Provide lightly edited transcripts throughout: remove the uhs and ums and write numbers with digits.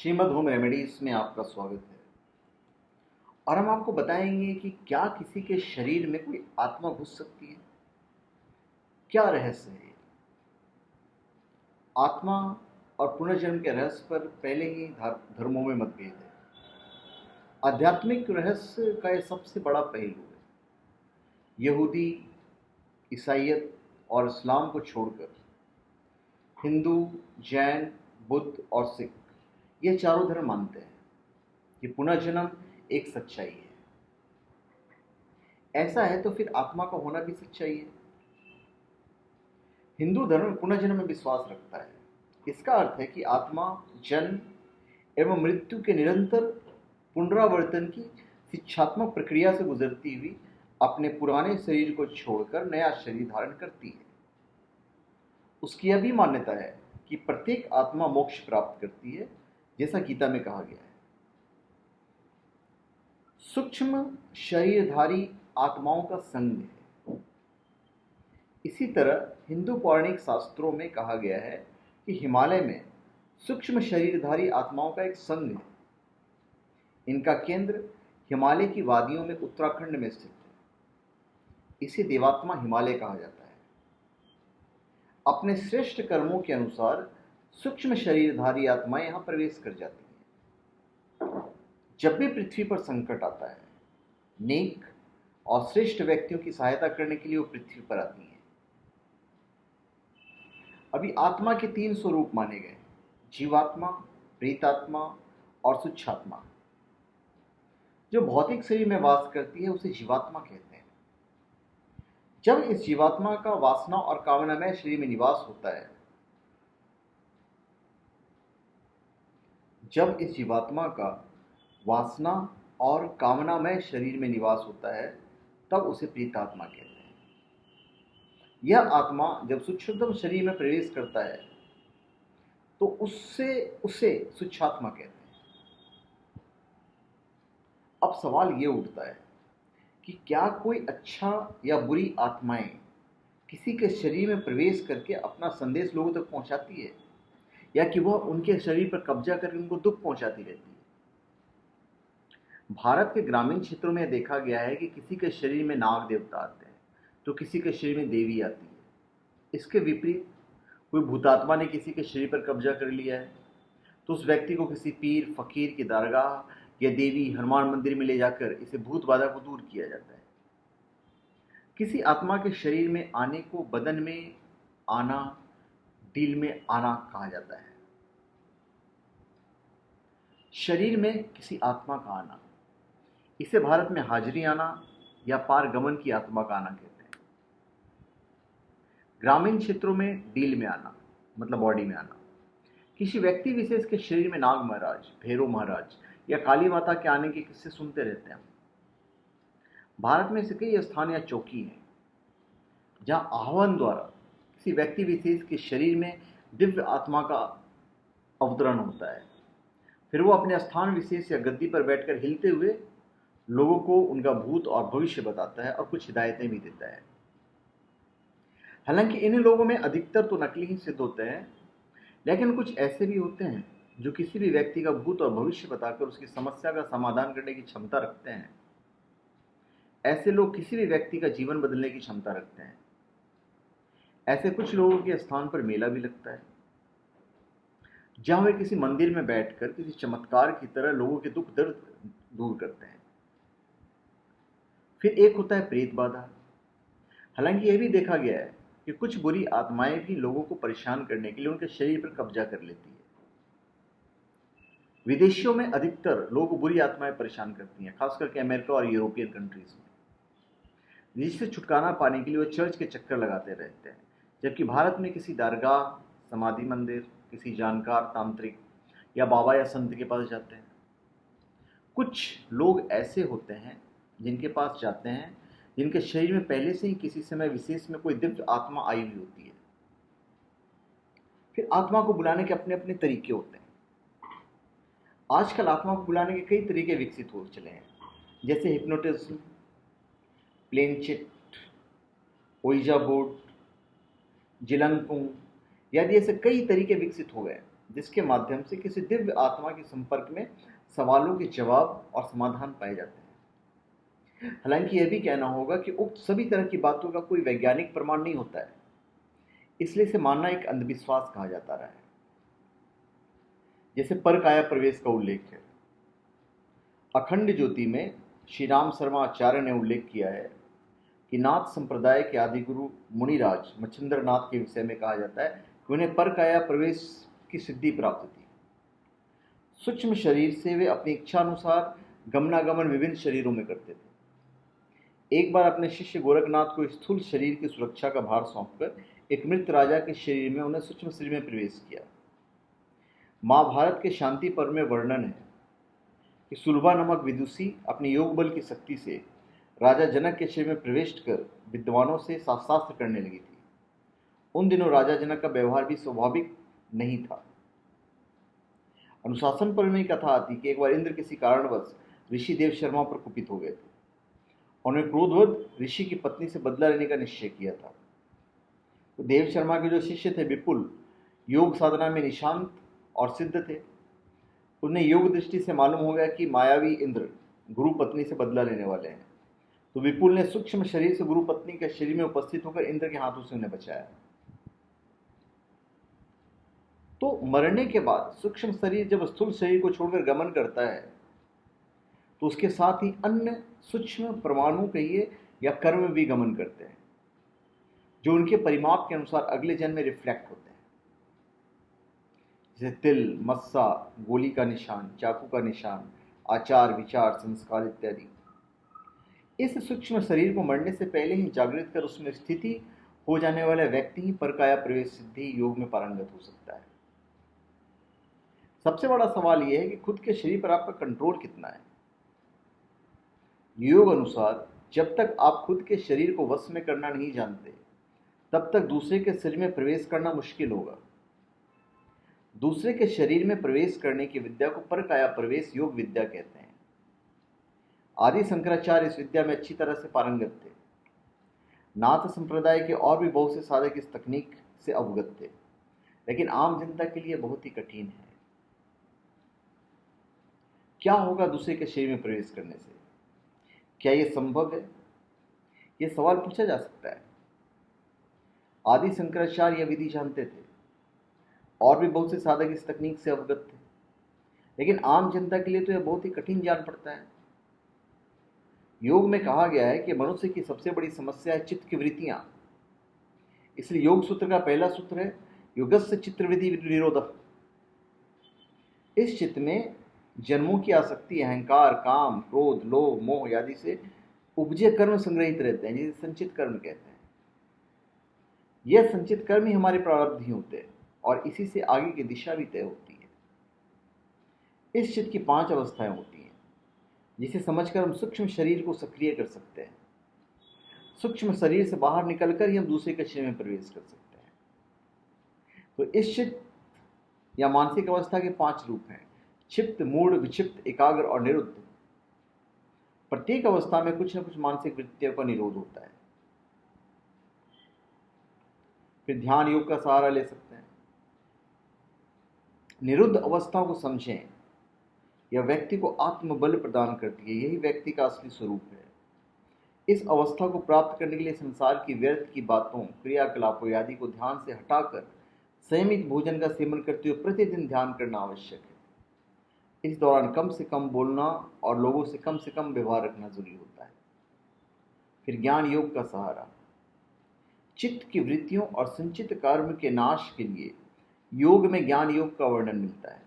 Shrimad home remedies में आपका स्वागत है। और हम आपको बताएंगे कि क्या किसी के शरीर में कोई आत्मा घुस सकती है। क्या रहस्य है। आत्मा और पुनर्जन्म के रहस्य पर पहले ही धर्मों में मतभेद है। आध्यात्मिक रहस्य का यह सबसे बड़ा पहलू है। यहूदी, ईसाईयत और इस्लाम को छोड़कर हिंदू, जैन, बुद्ध और सिख ये चारों धर्म मानते हैं कि पुनर्जन्म एक सच्चाई है। ऐसा है तो फिर आत्मा का होना भी सच्चाई है। हिंदू धर्म पुनर्जन्म में विश्वास रखता है। इसका अर्थ है कि आत्मा जन्म एवं मृत्यु के निरंतर पुनरावर्तन की शिक्षात्मक प्रक्रिया से गुजरती हुई अपने पुराने शरीर को छोड़कर नया शरीर धारण करती है। उसकी यह भी मान्यता है कि प्रत्येक आत्मा मोक्ष प्राप्त करती है, जैसा गीता में कहा गया है। सूक्ष्म शरीरधारी आत्माओं का संघ है। इसी तरह हिंदू पौराणिक शास्त्रों में कहा गया है कि हिमालय में सूक्ष्म शरीरधारी आत्माओं का एक संघ है। इनका केंद्र हिमालय की वादियों में उत्तराखंड में स्थित है। इसे देवात्मा हिमालय कहा जाता है। अपने श्रेष्ठ कर्मों के अनुसार सूक्ष्म शरीरधारी आत्माएं यहां प्रवेश कर जाती हैं। जब भी पृथ्वी पर संकट आता है, नेक और श्रेष्ठ व्यक्तियों की सहायता करने के लिए वो पृथ्वी पर आती हैं। अभी आत्मा के 3 स्वरूप माने गए: जीवात्मा, प्रेतात्मा और सूक्ष्मात्मा। जो भौतिक शरीर में वास करती है उसे जीवात्मा कहते हैं। जब इस जीवात्मा का वासना और कामनामय शरीर में निवास होता है जब इस जीवात्मा का वासना और कामनामय शरीर में निवास होता है तब उसे प्रेतात्मा कहते हैं। यह आत्मा जब सूक्ष्मतम शरीर में प्रवेश करता है तो उसे सूक्ष्मात्मा कहते हैं। अब सवाल ये उठता है कि क्या कोई अच्छा या बुरी आत्माएं किसी के शरीर में प्रवेश करके अपना संदेश लोगों तक पहुंचाती है, या कि वह उनके शरीर पर कब्जा करके उनको दुख पहुंचाती रहती है। भारत के ग्रामीण क्षेत्रों में देखा गया है कि किसी के शरीर में नाग देवता आते हैं तो किसी के शरीर में देवी आती है। इसके विपरीत कोई भूतात्मा ने किसी के शरीर पर कब्जा कर लिया है तो उस व्यक्ति को किसी पीर फकीर की दरगाह या देवी हनुमान मंदिर में ले जाकर इसे भूत बाधा को दूर किया जाता है। किसी आत्मा के शरीर में आने को बदन में आना, दिल में आना कहा जाता है। शरीर में किसी आत्मा का आना, इसे भारत में हाजिरी आना या पारगमन की आत्मा का आना कहते हैं। ग्रामीण क्षेत्रों में दिल में आना मतलब बॉडी में आना। किसी व्यक्ति विशेष के शरीर में नाग महाराज, भैरव महाराज या काली माता के आने के किस्से सुनते रहते हैं। भारत में ऐसे कई स्थान या चौकी हैं जहां आह्वान द्वारा किसी व्यक्ति विशेष के शरीर में दिव्य आत्मा का अवतरण होता है। फिर वो अपने स्थान विशेष या गद्दी पर बैठकर हिलते हुए लोगों को उनका भूत और भविष्य बताता है और कुछ हिदायतें भी देता है। हालांकि इन लोगों में अधिकतर तो नकली ही सिद्ध होते हैं, लेकिन कुछ ऐसे भी होते हैं जो किसी भी व्यक्ति का भूत और भविष्य बताकर उसकी समस्या का समाधान करने की क्षमता रखते हैं। ऐसे लोग किसी भी व्यक्ति का जीवन बदलने की क्षमता रखते हैं। ऐसे कुछ लोगों के स्थान पर मेला भी लगता है जहां वे किसी मंदिर में बैठकर किसी चमत्कार की तरह लोगों के दुख दर्द दूर करते हैं। फिर एक होता है प्रेत बाधा। हालांकि यह भी देखा गया है कि कुछ बुरी आत्माएं भी लोगों को परेशान करने के लिए उनके शरीर पर कब्जा कर लेती है। विदेशियों में अधिकतर लोगों को बुरी आत्माएं परेशान करती हैं, खास करके अमेरिका और यूरोपियन कंट्रीज में, जिससे छुटकारा पाने के लिए वो चर्च के चक्कर लगाते रहते हैं। जबकि भारत में किसी दरगाह, समाधि मंदिर, किसी जानकार तांत्रिक या बाबा या संत के पास जाते हैं। कुछ लोग ऐसे होते हैं जिनके पास जाते हैं जिनके शरीर में पहले से ही किसी समय विशेष में कोई दिव्य आत्मा आई हुई होती है। फिर आत्मा को बुलाने के अपने अपने तरीके होते हैं। आजकल आत्मा को बुलाने के कई तरीके विकसित हो चले हैं, जैसे हिप्नोटिज्म, प्लेनचिट, ओइजा बोर्ड, जिलंगफुंग, आदि ऐसे कई तरीके विकसित हो गए। जिसके माध्यम से किसी दिव्य आत्मा के संपर्क में सवालों के जवाब और समाधान पाए जाते हैं। हालांकि यह भी कहना होगा कि उक्त सभी तरह की बातों का कोई वैज्ञानिक प्रमाण नहीं होता है, इसलिए इसे मानना एक अंधविश्वास कहा जाता रहा है। जैसे परकाया प्रवेश का उल्लेख है। अखंड ज्योति में श्री राम शर्मा आचार्य ने उल्लेख किया है कि नाथ संप्रदाय के आदि गुरु मुनिराज मच्छिंद्र नाथ के विषय में कहा जाता है कि उन्हें परकाया प्रवेश की सिद्धि प्राप्त थी। सूक्ष्म शरीर से वे अपनी इच्छा अनुसार गमनागमन विभिन्न शरीरों में करते थे। एक बार अपने शिष्य गोरखनाथ को स्थूल शरीर की सुरक्षा का भार सौंपकर एक मृत राजा के शरीर में उन्हें सूक्ष्म शरीर में प्रवेश किया। महाभारत के शांति पर्व में वर्णन है कि सुलभा नामक विदुषी अपने योग बल की शक्ति से राजा जनक के शरीर में प्रवेश कर विद्वानों से शास्त्र करने लगी थी। उन दिनों राजा जनक का व्यवहार भी स्वाभाविक नहीं था। अनुशासन पर्व में कथा आती कि एक बार इंद्र किसी कारणवश ऋषि देव शर्मा पर कुपित हो गए थे। उन्होंने क्रोधवश ऋषि की पत्नी से बदला लेने का निश्चय किया था। तो देव शर्मा के जो शिष्य थे विपुल योग साधना में निशांत और सिद्ध थे। उन्हें योग दृष्टि से मालूम हो गया कि मायावी इंद्र गुरु पत्नी से बदला लेने वाले हैं। तो विपुल ने सूक्ष्म शरीर से गुरु पत्नी के शरीर में उपस्थित होकर इंद्र के हाथों से उन्हें बचाया। तो मरने के बाद सूक्ष्म शरीर जब स्थूल शरीर को छोड़कर गमन करता है तो उसके साथ ही अन्य सूक्ष्म परमाणु कहिए या कर्म भी गमन करते हैं, जो उनके परिमाप के अनुसार अगले जन्म में रिफ्लेक्ट होते हैं। जैसे तिल, मस्सा, गोली का निशान, चाकू का निशान, आचार, विचार, संस्कार इत्यादि। इस सूक्ष्म शरीर को मरने से पहले ही जागृत कर उसमें स्थिति हो जाने वाला व्यक्ति ही परकाया प्रवेश सिद्धि योग में पारंगत हो सकता है। सबसे बड़ा सवाल यह है कि खुद के शरीर पर आपका कंट्रोल कितना है। योग अनुसार जब तक आप खुद के शरीर को वश में करना नहीं जानते तब तक दूसरे के शरीर में प्रवेश करना मुश्किल होगा। दूसरे के शरीर में प्रवेश करने की विद्या को परकाया प्रवेश योग विद्या कहते हैं। आदि शंकराचार्य इस विद्या में अच्छी तरह से पारंगत थे। नाथ संप्रदाय के और भी बहुत से साधक इस तकनीक से अवगत थे, लेकिन आम जनता के लिए बहुत ही कठिन है। क्या होगा दूसरे के शरीर में प्रवेश करने से? क्या यह संभव है? यह सवाल पूछा जा सकता है। आदि शंकराचार्य यह विधि जानते थे और भी बहुत से साधक इस तकनीक से अवगत थे, लेकिन आम जनता के लिए तो यह बहुत ही कठिन जान पड़ता है। योग में कहा गया है कि मनुष्य की सबसे बड़ी समस्या है चित्त की वृत्तियां। इसलिए योग सूत्र का पहला सूत्र है योगस्य चित्तवृत्ति निरोधः। इस चित्त में जन्मों की आसक्ति, अहंकार, काम, क्रोध, लोभ, मोह आदि से उपजे कर्म संग्रहित रहते हैं, जिसे संचित कर्म कहते हैं। यह संचित कर्म ही हमारे प्रारब्ध ही होते हैं और इसी से आगे की दिशा भी तय होती है। इस चित्त की 5 अवस्थाएं होती हैं, जिसे समझकर हम सूक्ष्म शरीर को सक्रिय कर सकते हैं। सूक्ष्म शरीर से बाहर निकलकर ही हम दूसरे के शरीर में प्रवेश कर सकते हैं। तो इस चित्त या मानसिक अवस्था के 5 रूप हैं: क्षिप्त, मूढ़, विक्षिप्त, एकाग्र और निरुद्ध। प्रत्येक अवस्था में कुछ न कुछ मानसिक वृत्तियों का निरोध होता है। फिर ध्यान योग का सहारा ले सकते हैं। निरुद्ध अवस्था को समझें, यह व्यक्ति को आत्मबल प्रदान करती है। यही व्यक्ति का असली स्वरूप है। इस अवस्था को प्राप्त करने के लिए संसार की व्यर्थ की बातों, क्रियाकलापों आदि को ध्यान से हटाकर संयमित भोजन का सेवन करते हुए प्रतिदिन ध्यान करना आवश्यक है। इस दौरान कम से कम बोलना और लोगों से कम व्यवहार रखना जरूरी होता है। फिर ज्ञान योग का सहारा। चित्त की वृत्तियों और संचित कर्म के नाश के लिए योग में ज्ञान योग का वर्णन मिलता है।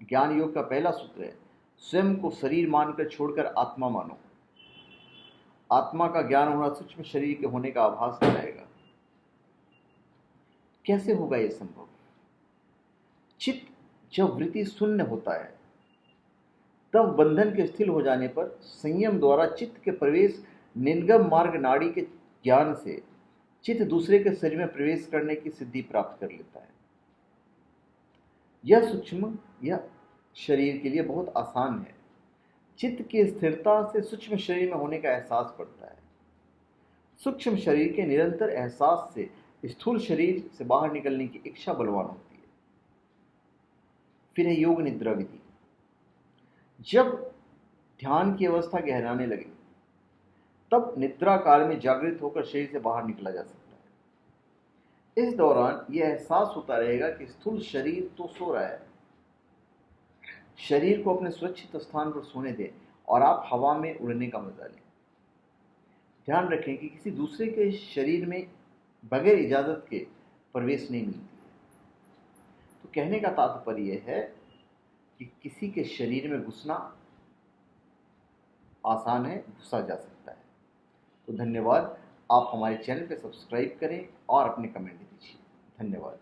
ज्ञान योग का पहला सूत्र है स्वयं को शरीर मानकर छोड़कर आत्मा मानो। आत्मा का ज्ञान होना सूक्ष्म शरीर के होने का आभास कराएगा। कैसे होगा यह संभव? चित्त जब वृत्ति शून्य होता है तब बंधन के स्थिर हो जाने पर संयम द्वारा चित्त के प्रवेश निर्गम मार्ग नाड़ी के ज्ञान से चित्त दूसरे के शरीर में प्रवेश करने की सिद्धि प्राप्त कर लेता है। यह सूक्ष्म यह शरीर के लिए बहुत आसान है। चित्त की स्थिरता से सूक्ष्म शरीर में होने का एहसास पड़ता है। सूक्ष्म शरीर के निरंतर एहसास से स्थूल शरीर से बाहर निकलने की इच्छा बलवान होती है। फिर है योग निद्रा विधि। जब ध्यान की अवस्था गहराने लगे तब निद्रा काल में जागृत होकर शरीर से बाहर निकला जा सकता है। इस दौरान यह एहसास होता रहेगा कि स्थूल शरीर तो सो रहा है। शरीर को अपने सुरक्षित स्थान पर सोने दें और आप हवा में उड़ने का मजा लें। ध्यान रखें कि किसी दूसरे के शरीर में बगैर इजाजत के प्रवेश नहीं मिलती है। तो कहने का तात्पर्य यह है कि किसी के शरीर में घुसना आसान है, घुसा जा सकता है। तो धन्यवाद। आप हमारे चैनल पे सब्सक्राइब करें और अपने कमेंट दीजिए। धन्यवाद।